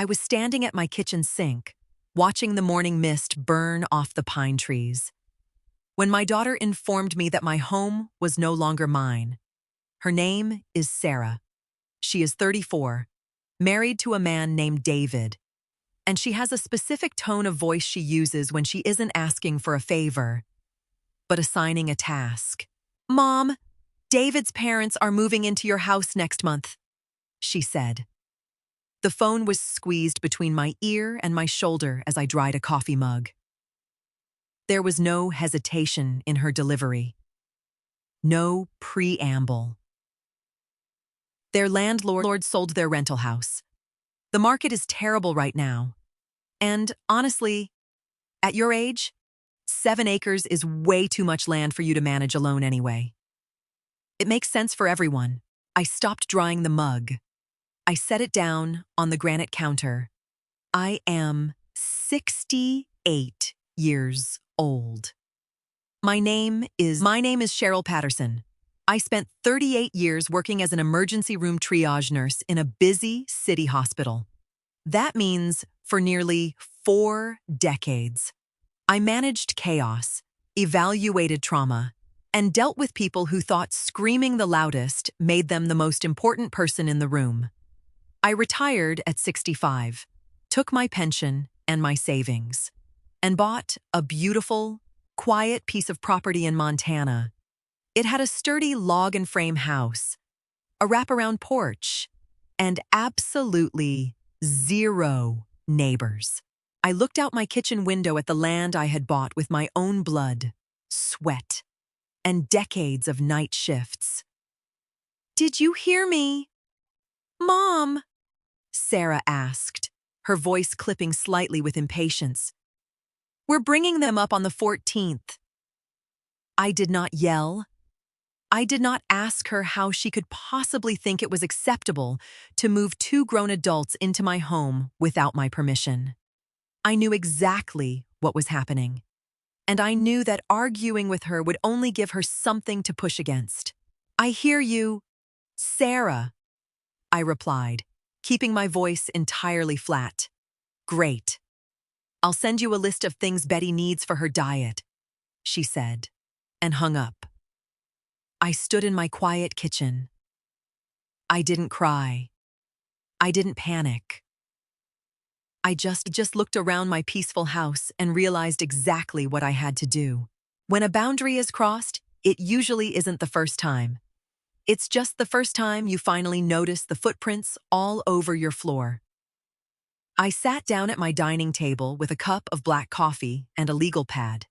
I was standing at my kitchen sink, watching the morning mist burn off the pine trees, when my daughter informed me that my home was no longer mine. Her name is Sarah. She is 34, married to a man named David, and she has a specific tone of voice she uses when she isn't asking for a favor, but assigning a task. "Mom, David's parents are moving into your house next month," she said. The phone was squeezed between my ear and my shoulder as I dried a coffee mug. There was no hesitation in her delivery. No preamble. Their landlord sold their rental house. The market is terrible right now. And honestly, at your age, 7 acres is way too much land for you to manage alone anyway. It makes sense for everyone. I stopped drying the mug. I set it down on the granite counter. I am 68 years old. My name is Cheryl Patterson. I spent 38 years working as an emergency room triage nurse in a busy city hospital. That means for nearly 4 decades. I managed chaos, evaluated trauma, and dealt with people who thought screaming the loudest made them the most important person in the room. I retired at 65, took my pension and my savings, and bought a beautiful, quiet piece of property in Montana. It had a sturdy log and frame house, a wraparound porch, and absolutely 0 neighbors. I looked out my kitchen window at the land I had bought with my own blood, sweat, and decades of night shifts. "Did you hear me? Mom?" Sarah asked, her voice clipping slightly with impatience. "We're bringing them up on the 14th. I did not yell. I did not ask her how she could possibly think it was acceptable to move 2 grown adults into my home without my permission. I knew exactly what was happening, and I knew that arguing with her would only give her something to push against. "I hear you, Sarah," I replied, keeping my voice entirely flat. "Great. I'll send you a list of things Betty needs for her diet," she said, and hung up. I stood in my quiet kitchen. I didn't cry. I didn't panic. I just looked around my peaceful house and realized exactly what I had to do. When a boundary is crossed, it usually isn't the first time. It's just the first time you finally notice the footprints all over your floor. I sat down at my dining table with a cup of black coffee and a legal pad,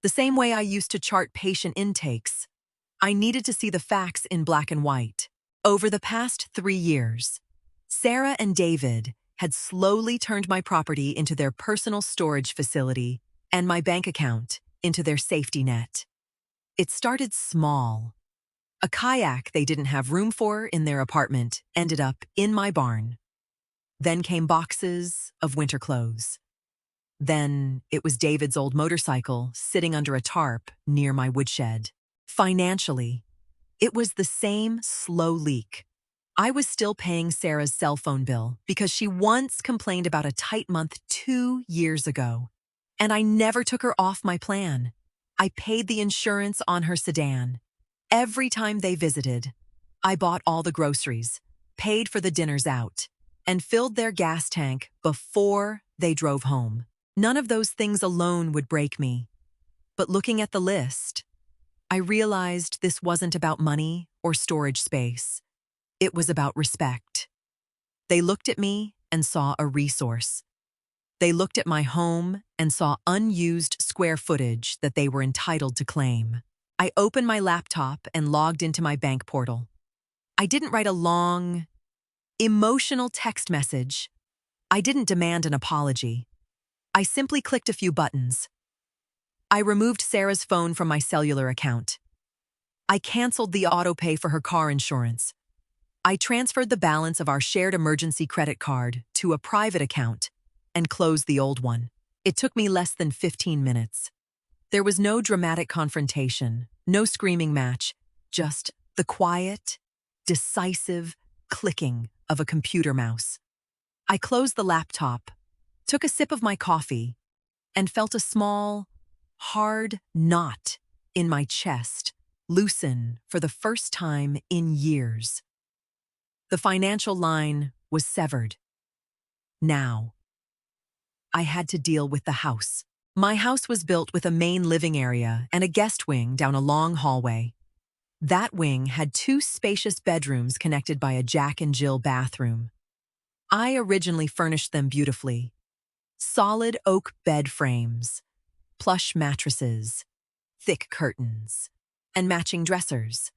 the same way I used to chart patient intakes. I needed to see the facts in black and white. Over the past 3 years, Sarah and David had slowly turned my property into their personal storage facility and my bank account into their safety net. It started small. A kayak they didn't have room for in their apartment ended up in my barn. Then came boxes of winter clothes. Then it was David's old motorcycle sitting under a tarp near my woodshed. Financially, it was the same slow leak. I was still paying Sarah's cell phone bill because she once complained about a tight month 2 years ago, and I never took her off my plan. I paid the insurance on her sedan. Every time they visited, I bought all the groceries, paid for the dinners out, and filled their gas tank before they drove home. None of those things alone would break me. But looking at the list, I realized this wasn't about money or storage space. It was about respect. They looked at me and saw a resource. They looked at my home and saw unused square footage that they were entitled to claim. I opened my laptop and logged into my bank portal. I didn't write a long, emotional text message. I didn't demand an apology. I simply clicked a few buttons. I removed Sarah's phone from my cellular account. I canceled the autopay for her car insurance. I transferred the balance of our shared emergency credit card to a private account and closed the old one. It took me less than 15 minutes. There was no dramatic confrontation, no screaming match, just the quiet, decisive clicking of a computer mouse. I closed the laptop, took a sip of my coffee, and felt a small, hard knot in my chest loosen for the first time in years. The financial line was severed. Now, I had to deal with the house. My house was built with a main living area and a guest wing down a long hallway. That wing had 2 spacious bedrooms connected by a Jack and Jill bathroom. I originally furnished them beautifully. Solid oak bed frames, plush mattresses, thick curtains, and matching dressers.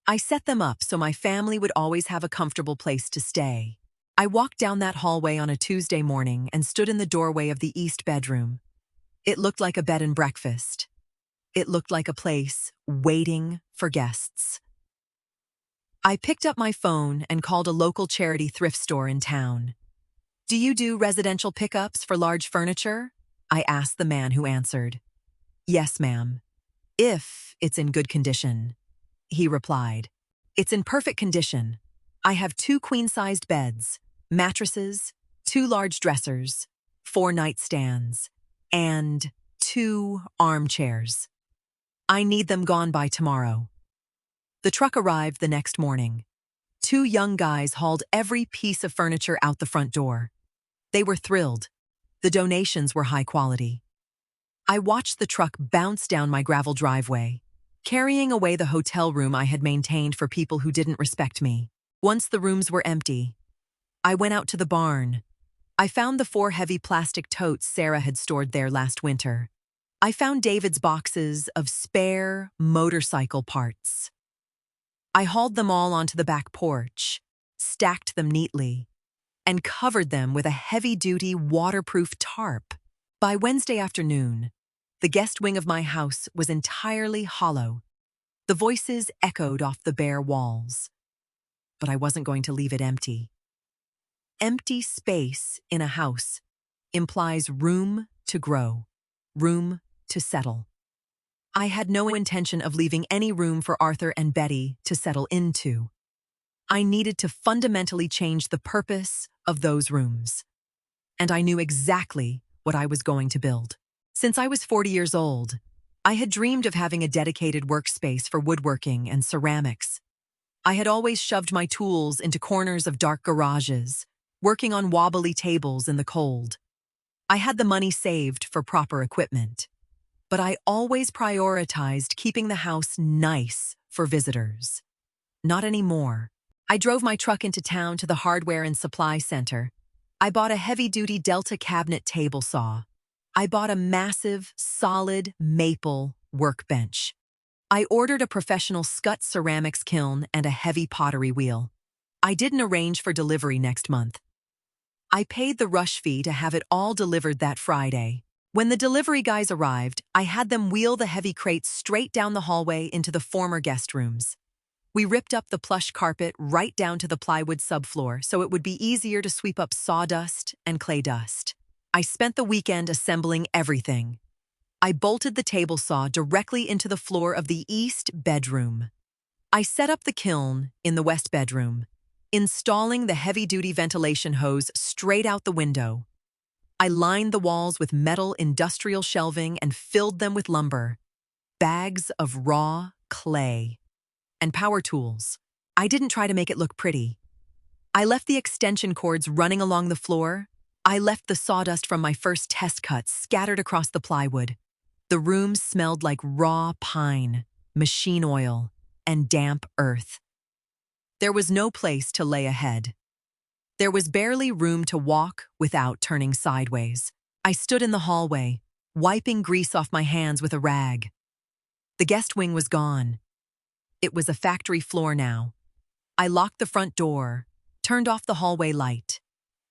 I set them up so my family would always have a comfortable place to stay. I walked down that hallway on a Tuesday morning and stood in the doorway of the east bedroom. It looked like a bed and breakfast. It looked like a place waiting for guests. I picked up my phone and called a local charity thrift store in town. "Do you do residential pickups for large furniture?" I asked the man who answered. "Yes, ma'am. If it's in good condition," he replied. "It's in perfect condition. I have 2 queen-sized beds, mattresses, 2 large dressers, 4 nightstands, and 2 armchairs. I need them gone by tomorrow." The truck arrived the next morning. 2 young guys hauled every piece of furniture out the front door. They were thrilled. The donations were high quality. I watched the truck bounce down my gravel driveway, carrying away the hotel room I had maintained for people who didn't respect me. Once the rooms were empty, I went out to the barn. I found the 4 heavy plastic totes Sarah had stored there last winter. I found David's boxes of spare motorcycle parts. I hauled them all onto the back porch, stacked them neatly, and covered them with a heavy-duty waterproof tarp. By Wednesday afternoon, the guest wing of my house was entirely hollow. The voices echoed off the bare walls. But I wasn't going to leave it empty. Empty space in a house implies room to grow, room to settle. I had no intention of leaving any room for Arthur and Betty to settle into. I needed to fundamentally change the purpose of those rooms. And I knew exactly what I was going to build. Since I was 40 years old, I had dreamed of having a dedicated workspace for woodworking and ceramics. I had always shoved my tools into corners of dark garages, working on wobbly tables in the cold. I had the money saved for proper equipment, but I always prioritized keeping the house nice for visitors. Not anymore. I drove my truck into town to the hardware and supply center. I bought a heavy-duty Delta cabinet table saw. I bought a massive, solid maple workbench. I ordered a professional Scut ceramics kiln and a heavy pottery wheel. I didn't arrange for delivery next month. I paid the rush fee to have it all delivered that Friday. When the delivery guys arrived, I had them wheel the heavy crates straight down the hallway into the former guest rooms. We ripped up the plush carpet right down to the plywood subfloor so it would be easier to sweep up sawdust and clay dust. I spent the weekend assembling everything. I bolted the table saw directly into the floor of the east bedroom. I set up the kiln in the west bedroom, installing the heavy-duty ventilation hose straight out the window. I lined the walls with metal industrial shelving and filled them with lumber, bags of raw clay, and power tools. I didn't try to make it look pretty. I left the extension cords running along the floor. I left the sawdust from my first test cuts scattered across the plywood. The room smelled like raw pine, machine oil, and damp earth. There was no place to lay a head. There was barely room to walk without turning sideways. I stood in the hallway, wiping grease off my hands with a rag. The guest wing was gone. It was a factory floor now. I locked the front door, turned off the hallway light,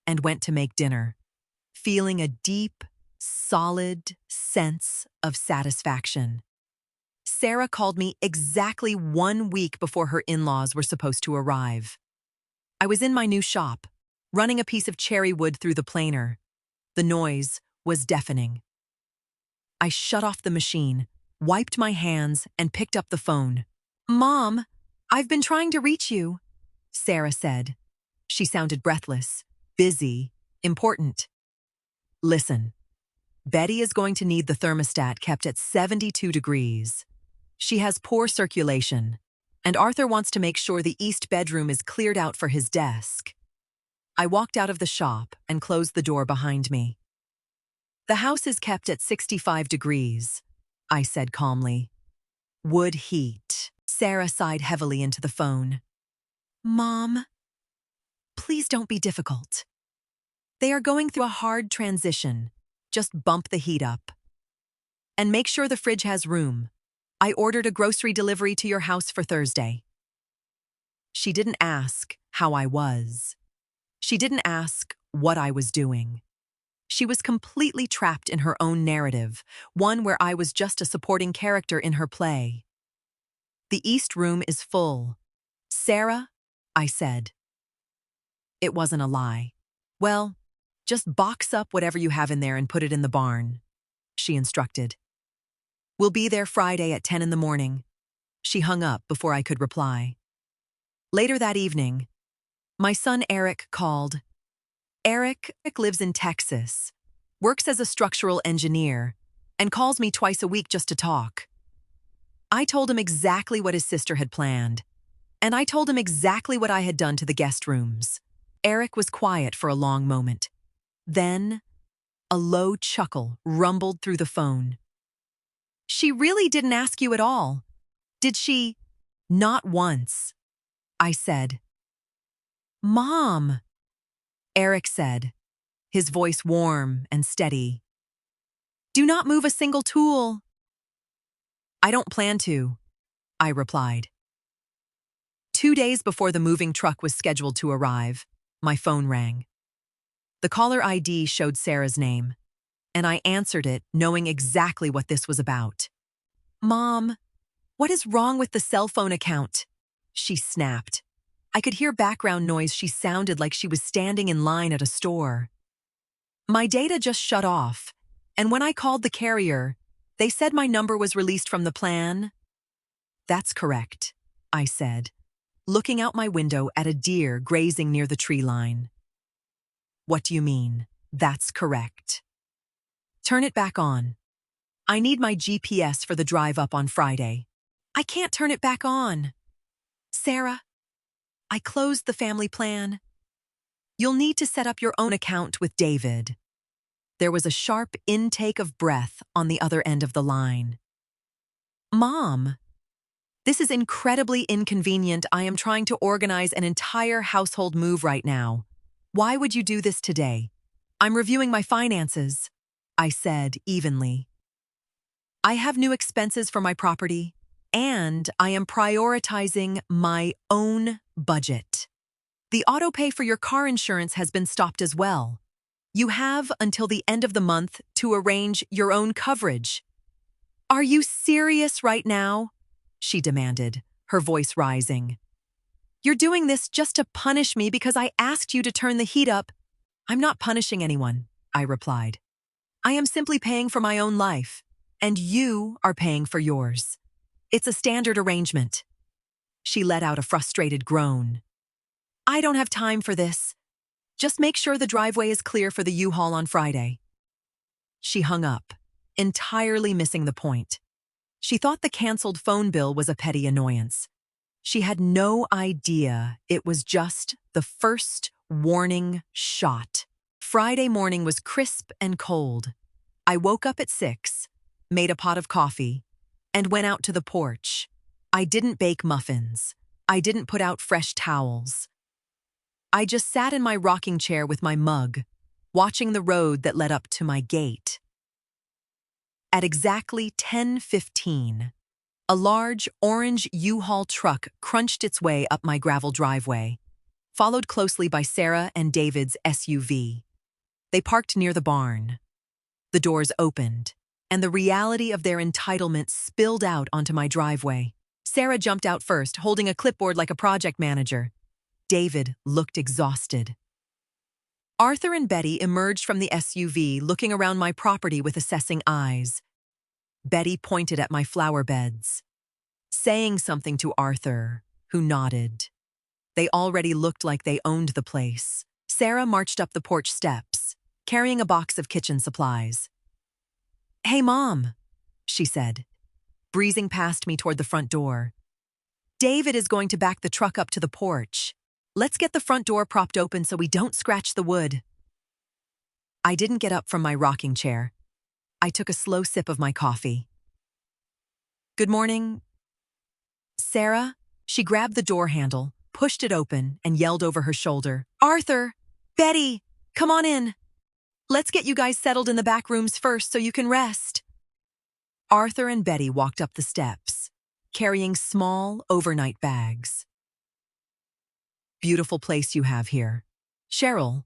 and went to make dinner, feeling a deep, solid sense of satisfaction. Sarah called me exactly 1 week before her in-laws were supposed to arrive. I was in my new shop, running a piece of cherry wood through the planer. The noise was deafening. I shut off the machine, wiped my hands, and picked up the phone. "Mom, I've been trying to reach you," Sarah said. She sounded breathless. busy, important. Listen, Betty is going to need the thermostat kept at 72 degrees. She has poor circulation, and Arthur wants to make sure the east bedroom is cleared out for his desk. I walked out of the shop and closed the door behind me. The house is kept at 65 degrees, I said calmly. Wood heat. Sarah sighed heavily into the phone. Mom, please don't be difficult. They are going through a hard transition. Just bump the heat up. And make sure the fridge has room. I ordered a grocery delivery to your house for Thursday. She didn't ask how I was. She didn't ask what I was doing. She was completely trapped in her own narrative, one where I was just a supporting character in her play. The East Room is full. Sarah, I said. It wasn't a lie. Well, just box up whatever you have in there and put it in the barn, she instructed. We'll be there Friday at 10 in the morning. She hung up before I could reply. Later that evening, my son Eric called. Eric lives in Texas, works as a structural engineer, and calls me twice a week just to talk. I told him exactly what his sister had planned, and I told him exactly what I had done to the guest rooms. Eric was quiet for a long moment. Then, a low chuckle rumbled through the phone. She really didn't ask you at all, did she? Not once, I said. Mom, Eric said, his voice warm and steady. Do not move a single tool. I don't plan to, I replied. 2 days before the moving truck was scheduled to arrive, my phone rang. The caller ID showed Sarah's name, and I answered it knowing exactly what this was about. Mom, what is wrong with the cell phone account? She snapped. I could hear background noise. She sounded like she was standing in line at a store. My data just shut off, and when I called the carrier, they said my number was released from the plan. That's correct, I said, looking out my window at a deer grazing near the tree line. What do you mean, that's correct? Turn it back on. I need my GPS for the drive up on Friday. I can't turn it back on. Sarah, I closed the family plan. You'll need to set up your own account with David. There was a sharp intake of breath on the other end of the line. Mom, this is incredibly inconvenient. I am trying to organize an entire household move right now. Why would you do this today? I'm reviewing my finances, I said evenly. I have new expenses for my property, and I am prioritizing my own budget. The autopay for your car insurance has been stopped as well. You have until the end of the month to arrange your own coverage. Are you serious right now? She demanded, her voice rising. You're doing this just to punish me because I asked you to turn the heat up. I'm not punishing anyone, I replied. I am simply paying for my own life, and you are paying for yours. It's a standard arrangement. She let out a frustrated groan. I don't have time for this. Just make sure the driveway is clear for the U-Haul on Friday. She hung up, entirely missing the point. She thought the canceled phone bill was a petty annoyance. She had no idea it was just the first warning shot. Friday morning was crisp and cold. I woke up at 6, made a pot of coffee, and went out to the porch. I didn't bake muffins. I didn't put out fresh towels. I just sat in my rocking chair with my mug, watching the road that led up to my gate. At exactly 10:15, a large orange U-Haul truck crunched its way up my gravel driveway, followed closely by Sarah and David's SUV. They parked near the barn. The doors opened, and the reality of their entitlement spilled out onto my driveway. Sarah jumped out first, holding a clipboard like a project manager. David looked exhausted. Arthur and Betty emerged from the SUV, looking around my property with assessing eyes. Betty pointed at my flower beds, saying something to Arthur, who nodded. They already looked like they owned the place. Sarah marched up the porch steps, carrying a box of kitchen supplies. "Hey, Mom," she said, breezing past me toward the front door. "David is going to back the truck up to the porch. Let's get the front door propped open so we don't scratch the wood." I didn't get up from my rocking chair. I took a slow sip of my coffee. "Good morning, Sarah." She grabbed the door handle, pushed it open, and yelled over her shoulder, "Arthur! Betty! Come on in! Let's get you guys settled in the back rooms first so you can rest." Arthur and Betty walked up the steps, carrying small, overnight bags. "Beautiful place you have here, Cheryl,"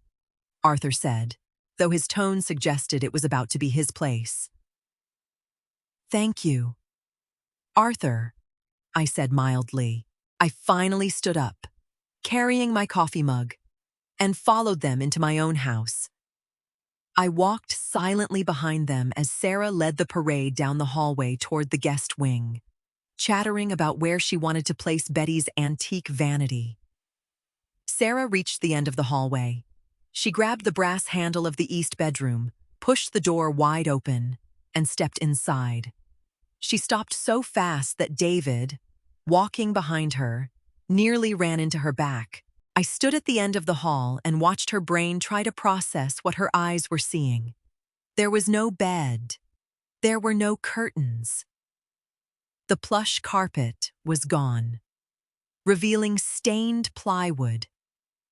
Arthur said, though his tone suggested it was about to be his place. "Thank you, Arthur," I said mildly. I finally stood up, carrying my coffee mug, and followed them into my own house. I walked silently behind them as Sarah led the parade down the hallway toward the guest wing, chattering about where she wanted to place Betty's antique vanity. Sarah reached the end of the hallway. She grabbed the brass handle of the east bedroom, pushed the door wide open, and stepped inside. She stopped so fast that David, walking behind her, nearly ran into her back. I stood at the end of the hall and watched her brain try to process what her eyes were seeing. There was no bed. There were no curtains. The plush carpet was gone, revealing stained plywood.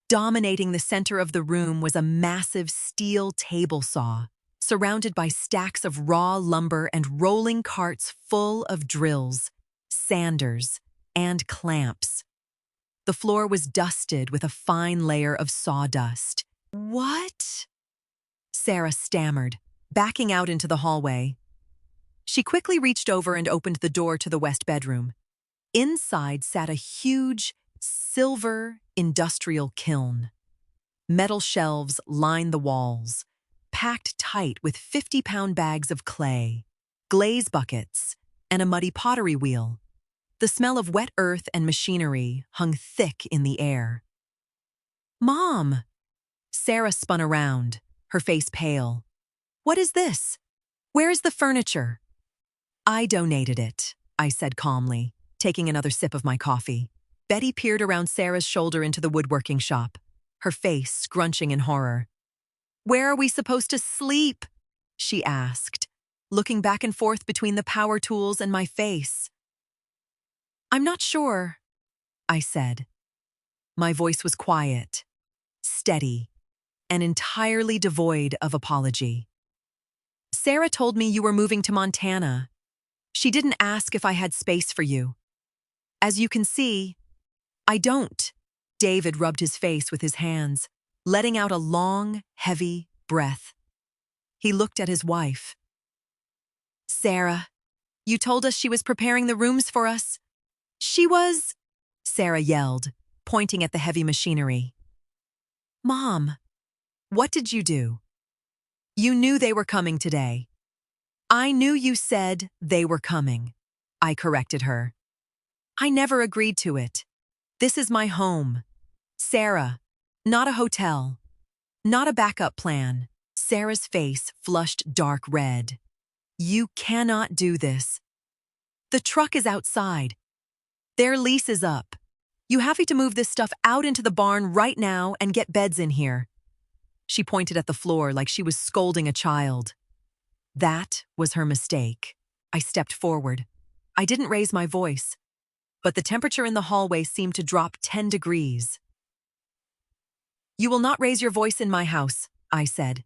Dominating the center of the room was a massive steel table saw, surrounded by stacks of raw lumber and rolling carts full of drills, sanders, and clamps. The floor was dusted with a fine layer of sawdust. "What?" Sarah stammered, backing out into the hallway. She quickly reached over and opened the door to the west bedroom. Inside sat a huge, silver industrial kiln. Metal shelves lined the walls, packed tight with 50-pound bags of clay, glaze buckets, and a muddy pottery wheel. The smell of wet earth and machinery hung thick in the air. "Mom!" Sarah spun around, her face pale. "What is this? Where is the furniture?" "I donated it," I said calmly, taking another sip of my coffee. Betty peered around Sarah's shoulder into the woodworking shop, her face scrunching in horror. "Where are we supposed to sleep?" she asked, looking back and forth between the power tools and my face. "I'm not sure," I said. My voice was quiet, steady, and entirely devoid of apology. "Sarah told me you were moving to Montana. She didn't ask if I had space for you. As you can see, I don't." David rubbed his face with his hands, letting out a long, heavy breath. He looked at his wife. "Sarah, you told us she was preparing the rooms for us." "She was," Sarah yelled, pointing at the heavy machinery. "Mom, what did you do? You knew they were coming today." "I knew you said they were coming," I corrected her. "I never agreed to it. This is my home. Sarah, not a hotel. Not a backup plan." Sarah's face flushed dark red. "You cannot do this. The truck is outside. Their lease is up. You have to move this stuff out into the barn right now and get beds in here." She pointed at the floor like she was scolding a child. That was her mistake. I stepped forward. I didn't raise my voice, but the temperature in the hallway seemed to drop 10 degrees. "You will not raise your voice in my house," I said.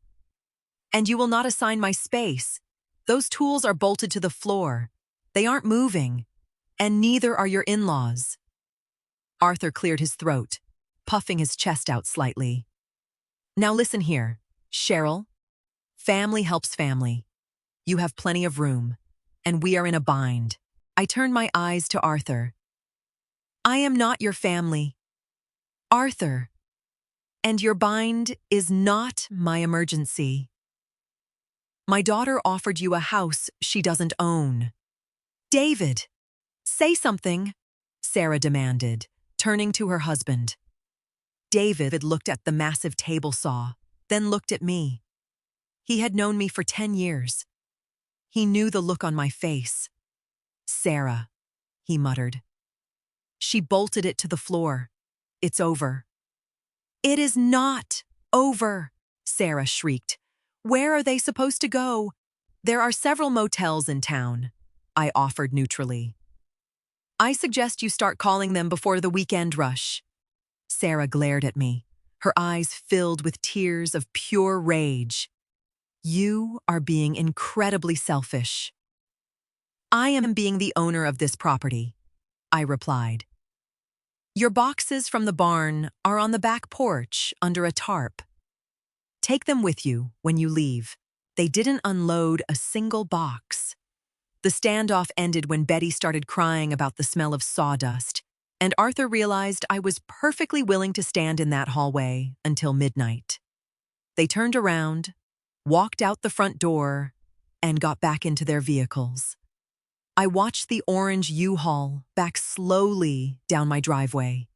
"And you will not assign my space. Those tools are bolted to the floor. They aren't moving. And neither are your in-laws." Arthur cleared his throat, puffing his chest out slightly. "Now listen here, Cheryl. Family helps family. You have plenty of room, and we are in a bind." I turned my eyes to Arthur. "I am not your family, Arthur, and your bind is not my emergency. My daughter offered you a house she doesn't own." "David, say something," Sarah demanded, turning to her husband. David had looked at the massive table saw, then looked at me. He had known me for 10 years. He knew the look on my face. "Sarah," he muttered. She bolted it to the floor. "It's over." "It is not over," Sarah shrieked. "Where are they supposed to go?" "There are several motels in town," I offered neutrally. "I suggest you start calling them before the weekend rush." Sarah glared at me, her eyes filled with tears of pure rage. "You are being incredibly selfish." "I am being the owner of this property," I replied. "Your boxes from the barn are on the back porch under a tarp. Take them with you when you leave." They didn't unload a single box. The standoff ended when Betty started crying about the smell of sawdust, and Arthur realized I was perfectly willing to stand in that hallway until midnight. They turned around, walked out the front door, and got back into their vehicles. I watched the orange U-Haul back slowly down my driveway,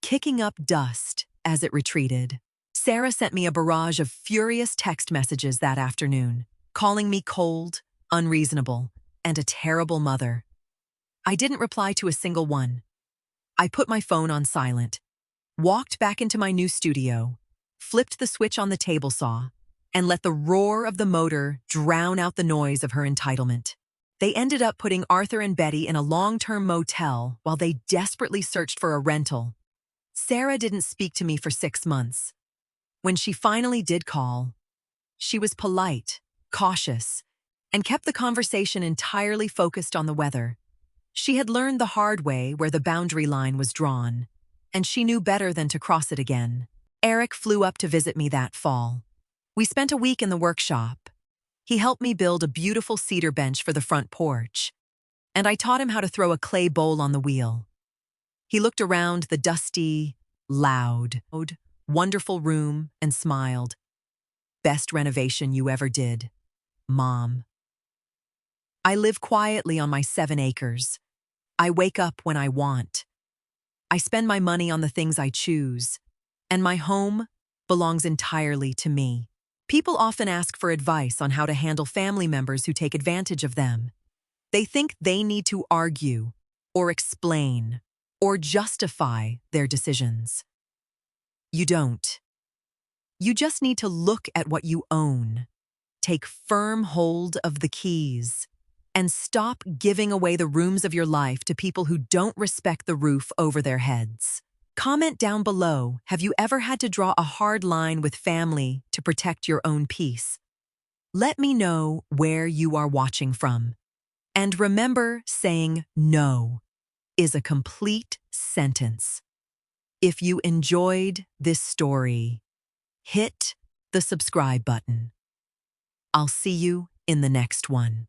kicking up dust as it retreated. Sarah sent me a barrage of furious text messages that afternoon, calling me cold, unreasonable, and a terrible mother. I didn't reply to a single one. I put my phone on silent, walked back into my new studio, flipped the switch on the table saw, and let the roar of the motor drown out the noise of her entitlement. They ended up putting Arthur and Betty in a long-term motel while they desperately searched for a rental. Sarah didn't speak to me for 6 months. When she finally did call, she was polite, cautious, and kept the conversation entirely focused on the weather. She had learned the hard way where the boundary line was drawn, and she knew better than to cross it again. Eric flew up to visit me that fall. We spent a week in the workshop. He helped me build a beautiful cedar bench for the front porch, and I taught him how to throw a clay bowl on the wheel. He looked around the dusty, loud, wonderful room and smiled. "Best renovation you ever did, Mom." I live quietly on my 7 acres. I wake up when I want. I spend my money on the things I choose, and my home belongs entirely to me. People often ask for advice on how to handle family members who take advantage of them. They think they need to argue, or explain, or justify their decisions. You don't. You just need to look at what you own, take firm hold of the keys, and stop giving away the rooms of your life to people who don't respect the roof over their heads. Comment down below, have you ever had to draw a hard line with family to protect your own peace? Let me know where you are watching from. And remember, saying no is a complete sentence. If you enjoyed this story, hit the subscribe button. I'll see you in the next one.